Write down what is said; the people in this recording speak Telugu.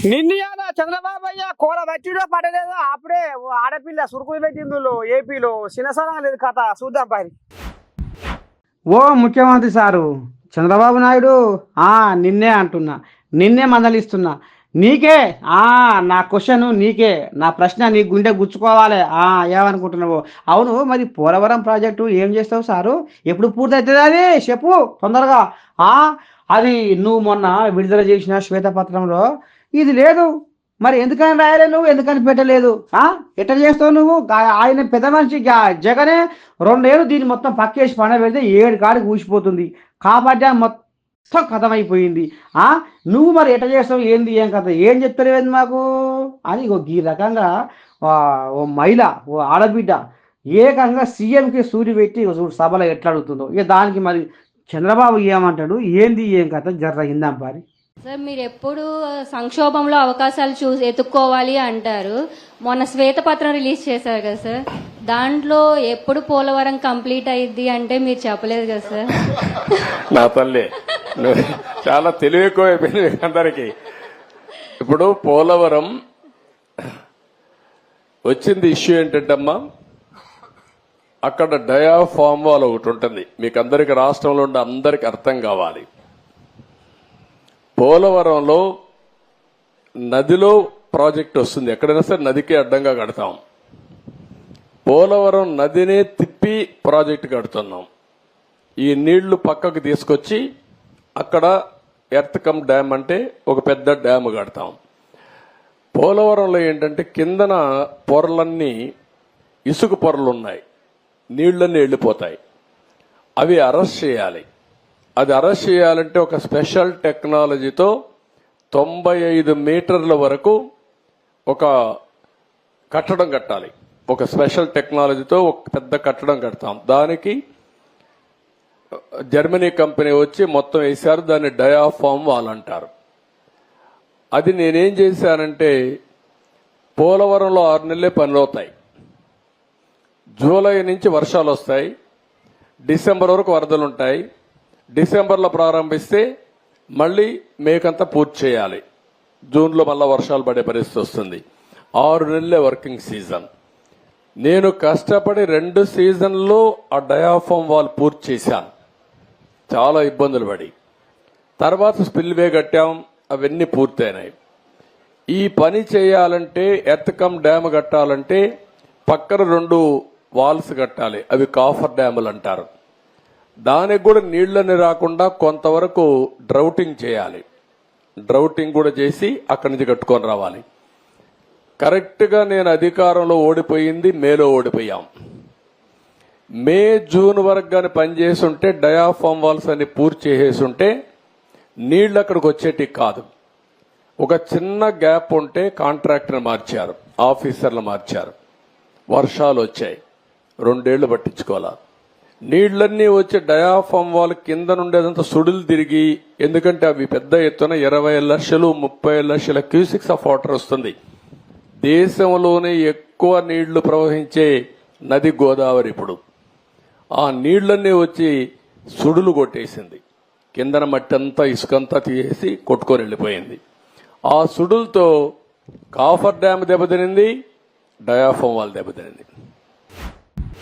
నిన్న చంద్రబాబు అయ్య కూర వచ్చిడో పడలేదో అప్పుడే ఆడపిల్ల సురుకులు పెట్టిందులో ఏపీలో చిన్నసనా లేదు కథ చూద్దాం పరి. ఓ ముఖ్యమంత్రి సారు చంద్రబాబు నాయుడు నిన్నే అంటున్నా, నిన్నే మందలిస్తున్నా. నీకే నా క్వశ్చన్ నీకే, నా ప్రశ్న నీ గుండె గుచ్చుకోవాలి. ఏమనుకుంటున్నావు? అవును, మరి పోలవరం ప్రాజెక్టు ఏం చేస్తావు సారు? ఎప్పుడు పూర్తవుతుంది అది చెప్పు తొందరగా. అది నువ్వు మొన్న విడుదల చేసిన శ్వేతపత్రంలో ఇది లేదు, మరి ఎందుకని రాయలే నువ్వు? ఎందుకని పెట్టలేదు? ఎట్లా చేస్తావు నువ్వు? ఆయన పెద్ద మనిషి జగనే 2 ఏళ్ళు దీన్ని మొత్తం పక్కేసి పండ పెడితే 7 కాడికి ఊసిపోతుంది కాబట్టి మొత్తం కథమైపోయింది. నువ్వు మరి ఎట్లా చేస్తావు? ఏంది ఏం కథ? ఏం చెప్తలేవేంది మాకు అని ఈ రకంగా ఓ మహిళ, ఓ ఆడబిడ్డ ఏకంగా సీఎంకి సూరి పెట్టి చూడు సభలో ఎట్లా అడుగుతుందో. ఇక దానికి మరి చంద్రబాబు ఏమంటాడు, ఏంది ఏం కథ జరిగిందాం పారి. సార్, మీరు ఎప్పుడు సంక్షోభంలో అవకాశాలు ఎత్తుక్కోవాలి అంటారు. మొన్న శ్వేతపత్రం రిలీజ్ చేశారు కదా సార్, దాంట్లో ఎప్పుడు పోలవరం కంప్లీట్ అయ్యిద్ది అంటే మీరు చెప్పలేదు కదా సార్. నా తల్లి చాలా తెలివి ఎక్కువైపోయింది అందరికి. ఇప్పుడు పోలవరం వచ్చింది ఇష్యూ ఏంటంటమ్మా, అక్కడ డయాఫామ్ వాల్ ఒకటి ఉంటుంది. మీకు అందరికి రాష్ట్రంలో ఉండే అందరికి అర్థం కావాలి. పోలవరంలో నదిలో ప్రాజెక్ట్ వస్తుంది, ఎక్కడైనా సరే నదికి అడ్డంగా కడతాం. పోలవరం నదినే తిప్పి ప్రాజెక్టు కడుతున్నాం. ఈ నీళ్లు పక్కకు తీసుకొచ్చి అక్కడ ఎర్త్ కమ్ డ్యామ్ అంటే ఒక పెద్ద డ్యామ్ కడతాం. పోలవరంలో ఏంటంటే కిందన పొరలన్నీ ఇసుక పొరలు ఉన్నాయి, నీళ్లన్నీ వెళ్ళిపోతాయి. అవి అరెస్ట్ చేయాలి. అది అరెస్ట్ చేయాలంటే ఒక స్పెషల్ టెక్నాలజీతో 95 మీటర్ల వరకు ఒక కట్టడం కట్టాలి. ఒక స్పెషల్ టెక్నాలజీతో ఒక పెద్ద కట్టడం కడతాం. దానికి జర్మనీ కంపెనీ వచ్చి మొత్తం వేశారు. దాన్ని డయాఫామ్ వాల్ అంటారు. అది నేనేం చేశానంటే, పోలవరంలో 6 నెలలే పనులు అవుతాయి. జూలై నుంచి వర్షాలు వస్తాయి, డిసెంబర్ వరకు వరదలుంటాయి. డిసెంబర్లో ప్రారంభిస్తే మళ్ళీ మేకంతా పూర్తి చేయాలి. జూన్లో మళ్ళా వర్షాలు పడే పరిస్థితి వస్తుంది. 6 నెలలే వర్కింగ్ సీజన్. నేను కష్టపడి 2 సీజన్లో ఆ డయాఫామ్ వాల్ పూర్తి చేశాను, చాలా ఇబ్బందులు పడి. తర్వాత స్పిల్వే కట్టాం, అవన్నీ పూర్తయినాయి. ఈ పని చేయాలంటే ఎర్త్ కమ్ డ్యామ్ కట్టాలంటే పక్కన 2 వాల్స్ కట్టాలి. అవి కాఫర్ డ్యాములు అంటారు. దానికి కూడా నీళ్లని రాకుండా కొంతవరకు డ్రౌటింగ్ చేయాలి. డ్రౌటింగ్ కూడా చేసి అక్కడి నుంచి కట్టుకొని రావాలి. కరెక్ట్ గా నేను అధికారంలో ఓడిపోయింది మేలో ఓడిపోయాం. మే జూన్ వరకు గాని పనిచేసి ఉంటే, డయాఫామ్ వాల్స్ అని పూర్తి చేసేసి ఉంటే నీళ్లు అక్కడికి వచ్చేటి కాదు. ఒక చిన్న గ్యాప్ ఉంటే కాంట్రాక్టర్ మార్చారు, ఆఫీసర్లు మార్చారు. వర్షాలు వచ్చాయి, 2 ఏళ్లు పట్టించుకోవాలి. నీళ్లన్నీ వచ్చి డయాఫామ్ వాల్ కింద నుండేదంతా సుడులు తిరిగి, ఎందుకంటే అవి పెద్ద ఎత్తున 20 లక్షలు 30 లక్షల క్యూసిక్స్ ఆఫ్ వాటర్ వస్తుంది. దేశంలోనే ఎక్కువ నీళ్లు ప్రవహించే నది గోదావరి. ఇప్పుడు ఆ నీళ్లన్నీ వచ్చి సుడులు కొట్టేసింది. కిందన మట్టి అంతా ఇసుకంతా తీసేసి కొట్టుకొని వెళ్ళిపోయింది. ఆ సుడులతో కాఫర్ డ్యామ్ దెబ్బతినింది, డయాఫామ్ వాల్ దెబ్బతినింది.